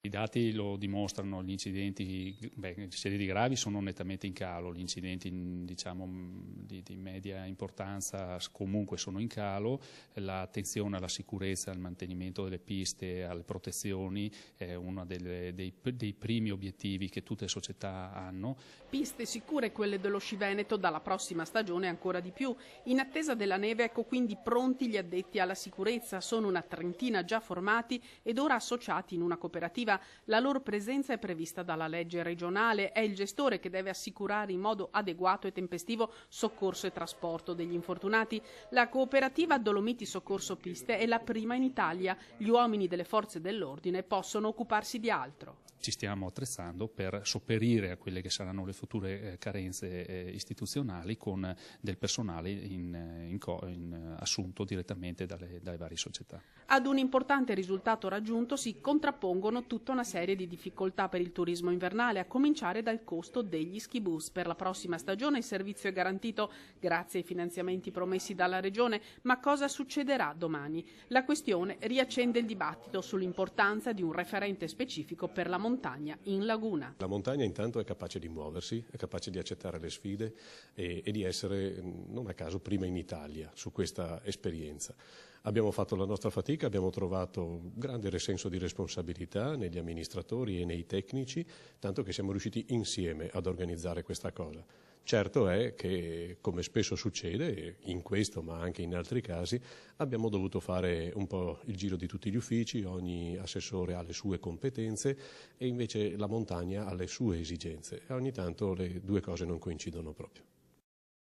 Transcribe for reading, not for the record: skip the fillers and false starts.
I dati lo dimostrano, gli incidenti, seri gravi sono nettamente in calo, gli incidenti diciamo, di media importanza comunque sono in calo, l'attenzione alla sicurezza, al mantenimento delle piste, alle protezioni è uno dei primi obiettivi che tutte le società hanno. Piste sicure quelle dello Sci Veneto, dalla prossima stagione ancora di più. In attesa della neve, ecco quindi pronti gli addetti alla sicurezza, sono una trentina già formati ed ora associati in una cooperativa. La loro presenza è prevista dalla legge regionale, è il gestore che deve assicurare in modo adeguato e tempestivo soccorso e trasporto degli infortunati. La cooperativa Dolomiti Soccorso Piste è la prima in Italia, gli uomini delle forze dell'ordine possono occuparsi di altro. Ci stiamo attrezzando per sopperire a quelle che saranno le future carenze istituzionali con del personale assunto direttamente dalle varie società. Ad un importante risultato raggiunto si contrappongono tutta una serie di difficoltà per il turismo invernale, a cominciare dal costo degli skibus. Per la prossima stagione il servizio è garantito grazie ai finanziamenti promessi dalla Regione, ma cosa succederà domani? La questione riaccende il dibattito sull'importanza di un referente specifico per la montagna in laguna. La montagna intanto è capace di muoversi, è capace di accettare le sfide e di essere, non a caso, prima in Italia su questa esperienza. Abbiamo fatto la nostra fatica, abbiamo trovato grande senso di responsabilità negli amministratori e nei tecnici, tanto che siamo riusciti insieme ad organizzare questa cosa. Certo è che, come spesso succede, in questo ma anche in altri casi, abbiamo dovuto fare un po' il giro di tutti gli uffici, ogni assessore ha le sue competenze e invece la montagna ha le sue esigenze e ogni tanto le due cose non coincidono proprio.